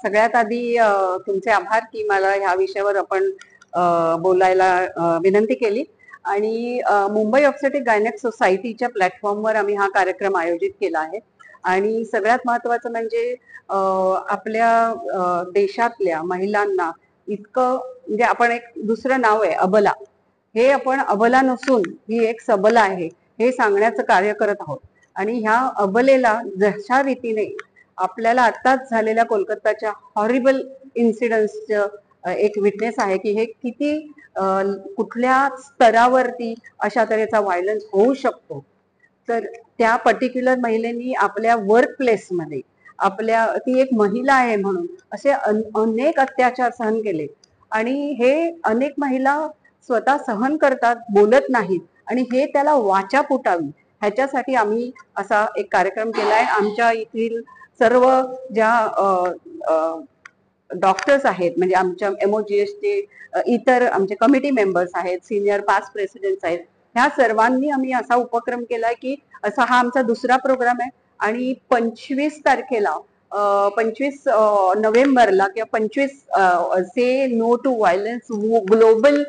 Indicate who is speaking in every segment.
Speaker 1: सगळ्यात आधी तुमचे आभार की मला ह्या विषयावर आपण बोलायला विनंती केली आणि मुंबई ऑब्स्टेटिक गायनेक सोसायटीच्या प्लॅटफॉर्मवर आम्ही हा कार्यक्रम आयोजित केला आहे. आणि सगळ्यात महत्वाचं म्हणजे आपल्या देशातल्या महिलांना इतकं म्हणजे आपण एक दुसरं नाव आहे अबला, हे आपण अबला नसून ही एक सबला आहे हे सांगण्याचं कार्य करत आहोत. आणि ह्या अबलेला जशा रीतीने आपल्याला आताच झालेल्या कोलकाताच्या हॉरिबल इन्सिडेंट्सचं एक विटनेस आहे की हे किती कुठल्या स्तरावरती अशा तऱ्हेचा व्हायलन्स होऊ शकतो. तर त्या पर्टिक्युलर महिलेनी आपल्या वर्क प्लेसमध्ये ती एक महिला आहे म्हणून असे अनेक अत्याचार सहन केले आणि हे अनेक महिला स्वतः सहन करतात, बोलत नाहीत आणि हे त्याला वाचा फुटावी ह्याच्यासाठी आम्ही असा एक कार्यक्रम केलाय. आमच्या इथील सर्व ज्या डॉक्टर्स आहेत म्हणजे आमच्या MOGSचे इतर आमचे कमिटी मेंबर्स आहेत, सिनियर पास्ट प्रेसिडेंट्स आहेत, ह्या सर्वांनी आम्ही असा उपक्रम केलाय की असा हा आमचा दुसरा प्रोग्राम आहे. आणि 25 तारखेला 25 नोव्हेंबरला किंवा 25 say no to violence global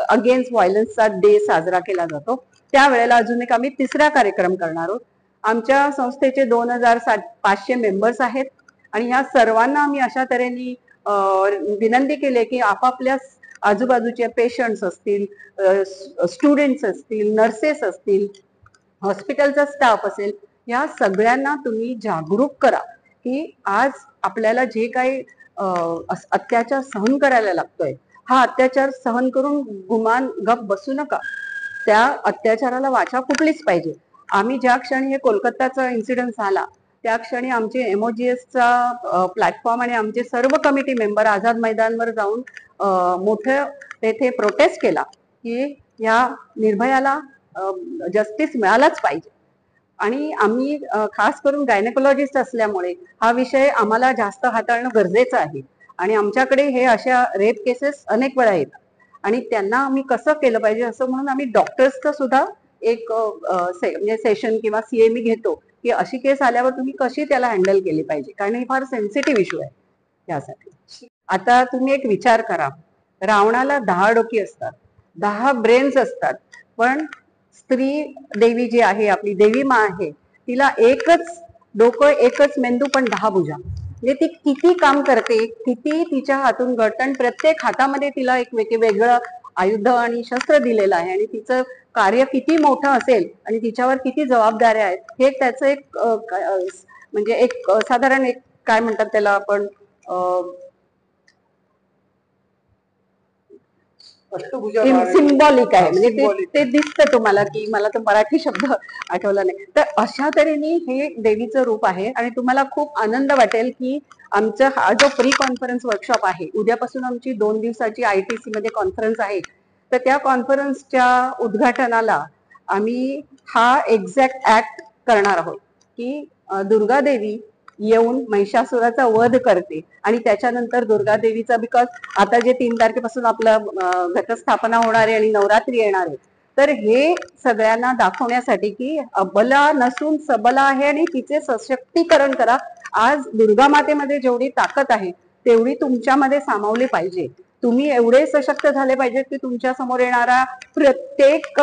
Speaker 1: against व्हायलन्सचा डे साजरा केला जातो. त्यावेळेला अजून एक आम्ही तिसरा कार्यक्रम करणार आहोत. आमच्या संस्थेचे 2500 मेंबर्स आहेत आणि ह्या सर्वांना आम्ही अशा तऱ्हेने विनंती केली की आपापल्या आजूबाजूचे पेशंट्स असतील, स्टुडंट्स असतील, नर्सेस असतील, हॉस्पिटलचा स्टाफ असेल, या सगळ्यांना तुम्ही जागरूक करा की आज आपल्याला जे काही अत्याचार सहन करायला लागतोय, हा अत्याचार सहन करून गुमान गप बसू नका. त्या अत्याचाराला वाचा फुटलीच पाहिजे. आम्ही ज्या क्षणी हे कोलकाताचा इन्सिडेंट झाला त्या क्षणी आमचे MOGSचा प्लॅटफॉर्म आणि आमचे सर्व कमिटी मेंबर आझाद मैदानवर जाऊन मोठं तेथे प्रोटेस्ट केला की या निर्भयाला जस्टिस मिळालाच पाहिजे. आणि आम्ही खास करून गायनेकोलॉजिस्ट असल्यामुळे हा विषय आम्हाला जास्त हाताळणं गरजेचं आहे आणि आमच्याकडे हे अशा रेप केसेस अनेक वेळा येतात आणि त्यांना आम्ही कसं केलं पाहिजे असं म्हणून आम्ही डॉक्टर्सचं सुद्धा एक म्हणजे सेशन किंवा CME घेतो की अशी केस आल्यावर तुम्ही कशी त्याला हँडल केली पाहिजे, कारण हे फार सेन्सिटिव्ह इश्यू आहे त्यासाठी. आता तुम्ही एक विचार करा, रावणाला 10 डोकी असतात, 10 ब्रेन्स असतात, पण स्त्री देवी जी आहे आपली देवी मा आहे तिला एकच डोकं एकच मेंदू पण 10 भुजा. म्हणजे ती किती काम करते, किती तिच्या हातून घडतं आणि प्रत्येक हातामध्ये तिला एक वेगळं आयुध आणि शस्त्र दिलेलं आहे आणि तिचं कार्य किती मोठं असेल आणि तिच्यावर किती जबाबदाऱ्या आहेत हे त्याचं एक म्हणजे एक साधारण एक काय म्हणतात त्याला आपण सिम्बॉलिक आहे. म्हणजे ते दिसतं तुम्हाला की मला तर मराठी शब्द आठवला नाही. तर अशा तऱ्हेने हे देवीचं रूप आहे आणि तुम्हाला खूप आनंद वाटेल की आमचा हा जो प्री कॉन्फरन्स वर्कशॉप आहे, उद्यापासून आमची 2 दिवसाची ITC मध्ये कॉन्फरन्स आहे. तर त्या कॉन्फरन्सच्या उद्घाटनाला आम्ही हा एक्झॅक्ट ऍक्ट करणार आहोत की दुर्गा देवी येऊन महिषासुराचा वध करते आणि त्याच्यानंतर दुर्गा देवीचा बिकॉज आता जे 3 तारखेपासून आपलं घटस्थापना होणार आहे आणि नवरात्री येणार आहे, तर हे सगळ्यांना दाखवण्यासाठी की अबला नसून सबला आहे आणि तिचे सशक्तीकरण करा. आज दुर्गा मातेमध्ये जेवढी ताकद आहे तेवढी तुमच्यामध्ये सामावली पाहिजे. तुम्ही एवढे सशक्त झाले पाहिजेत की तुमच्या समोर येणारा प्रत्येक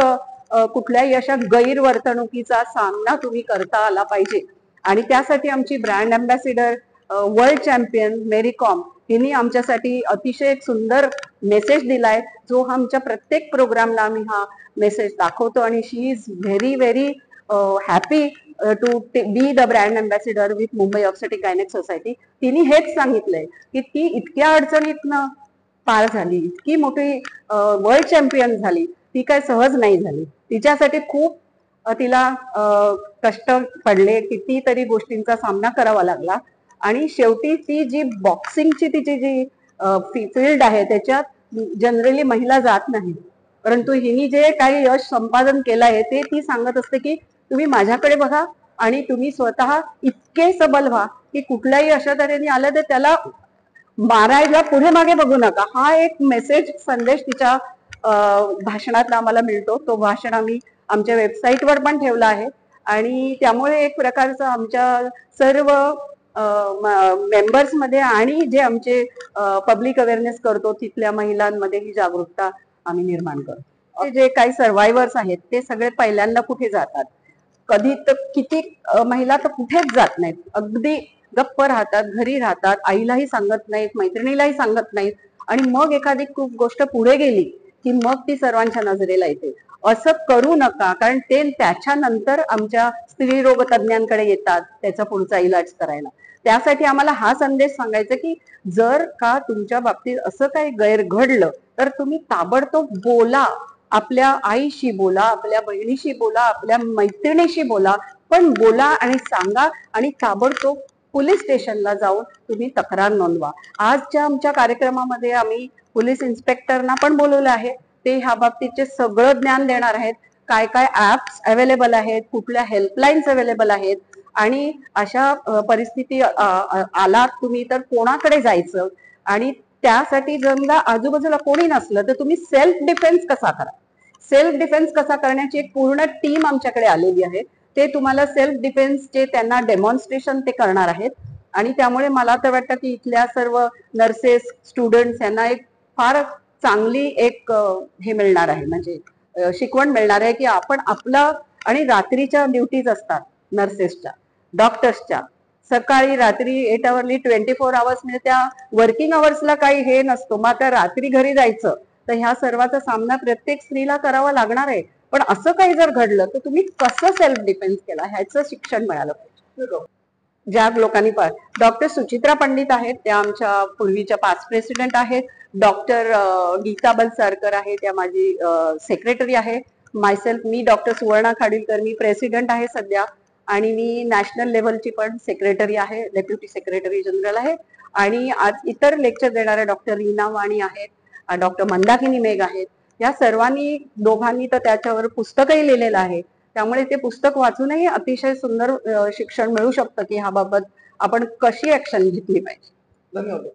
Speaker 1: कुठल्याही अशा गैरवर्तणुकीचा सामना तुम्ही करता आला पाहिजे. आणि त्यासाठी आमची ब्रँड अँबॅसिडर वर्ल्ड चॅम्पियन मेरी कॉम हिने आमच्यासाठी अतिशय एक सुंदर मेसेज दिलाय, जो आमच्या प्रत्येक प्रोग्रामला आम्ही हा मेसेज दाखवतो आणि she is very very happy to be the brand ambassador with Mumbai obstetric gynaec society. तिने हेच सांगितलंय की ती इतक्या अडचणीतनं पार झाली, इतकी मोठी वर्ल्ड चॅम्पियन झाली, ती काय सहज नाही झाली. तिच्यासाठी खूप तिला कष्ट पडले, कितीतरी गोष्टींचा सामना करावा लागला आणि शेवटी ती जी बॉक्सिंगची तिची जी फील्ड आहे त्याच्यात जनरली महिला जात नाही, परंतु हिनी जे काही यश संपादन केलं आहे ते ती सांगत असते की तुम्ही माझ्याकडे बघा आणि तुम्ही स्वतः इतके सबल व्हा की कुठल्याही अशा तऱ्हेने आलं तर त्याला मारायला पुढे मागे बघू नका. हा एक मेसेज संदेश तिच्या भाषणात आम्हाला मिळतो. तो भाषण आम्ही आमच्या वेबसाईटवर पण ठेवला आहे आणि त्यामुळे एक प्रकारचं आमच्या सर्व मेंबर्स मध्ये आणि जे आमचे पब्लिक अवेअरनेस करतो तिथल्या महिलांमध्ये ही जागरूकता आम्ही निर्माण करतो. जे काही सर्व्हायव्हर्स आहेत ते सगळे पहिल्यांदा कुठे जातात, कधी तर किती महिला तर कुठेच जात नाहीत, अगदी गप्प राहतात, घरी राहतात, आईलाही सांगत नाहीत, मैत्रिणीलाही सांगत नाहीत, आणि मग एखादी खूप गोष्ट पुढे गेली की मग ती सर्वांच्या नजरेला येते. असं करू नका, कारण ते त्याच्यानंतर आमच्या स्त्रीरोग तज्ञांकडे येतात त्याचा पुढचा इलाज करायला. त्यासाठी आम्हाला हा संदेश सांगायचा की जर का तुमच्या बाबतीत असं काही गैर घडलं तर तुम्ही ताबडतोब बोला, आपल्या आईशी बोला, आपल्या बहिणीशी बोला, आपल्या मैत्रिणीशी बोला, पण बोला आणि सांगा, आणि ताबडतोब पोलीस स्टेशनला जाऊन तुम्ही तक्रार नोंदवा. आजच्या आमच्या कार्यक्रमामध्ये आम्ही पोलीस इन्स्पेक्टरना पण बोलवलं आहे. ते ह्या बाबतीचे सगळं ज्ञान देणार आहेत, काय काय ऍप्स अवेलेबल आहेत, कुठल्या हेल्पलाईन्स अवेलेबल आहेत, आणि अशा परिस्थिती आलात तुम्ही तर कोणाकडे जायचं, आणि त्यासाठी समजा आजूबाजूला कोणी नसलं तर तुम्ही सेल्फ डिफेन्स कसा करा, सेल्फ डिफेन्स कसा करण्याची एक पूर्ण टीम आमच्याकडे आलेली आहे. ते तुम्हाला सेल्फ डिफेन्सचे त्यांना डेमॉन्स्ट्रेशन ते करणार आहेत. आणि त्यामुळे मला तर वाटतं की इथल्या सर्व नर्सेस, स्टुडंट्स यांना एक फार चांगली एक हे मिळणार आहे, म्हणजे शिकवण मिळणार आहे की आपण आपलं, आणि रात्रीच्या ड्युटीज असतात नर्सेसच्या, डॉक्टर्सच्या, सकाळी रात्री 8 आवरली 24 आवर्स, म्हणजे त्या वर्किंग आवर्सला काही हे नसतो. मग आता रात्री घरी जायचं तर ह्या सर्वाचा सामना प्रत्येक स्त्रीला करावा लागणार आहे. पण असं काही जर घडलं तर तुम्ही कसं सेल्फ डिफेन्स केला ह्याचं शिक्षण मिळालं पाहिजे. ज्या लोकांनी डॉक्टर सुचित्रा पंडित आहेत, त्या आमच्या पूर्वीच्या पास्ट प्रेसिडेंट आहेत. डॉक्टर गीता बलसारकर आहे, त्या माझी सेक्रेटरी आहे. मायसेल्फ मी डॉक्टर सुवर्णा खाडीलकर, मी प्रेसिडेंट आहे सध्या, आणि मी नॅशनल लेव्हलची पण सेक्रेटरी आहे, डेप्युटी सेक्रेटरी जनरल आहे. आणि आज इतर लेक्चर देणारे डॉक्टर रीना वाणी आहेत, डॉक्टर मंदाकिनी मेघ आहेत. या सर्वांनी दोघांनी तर त्याच्यावर पुस्तकही लिहिलेलं आहे. त्यामुळे ते पुस्तक वाचूनही अतिशय सुंदर शिक्षण मिळू शकतं की ह्याबाबत आपण कशी ऍक्शन घेतली पाहिजे. धन्यवाद.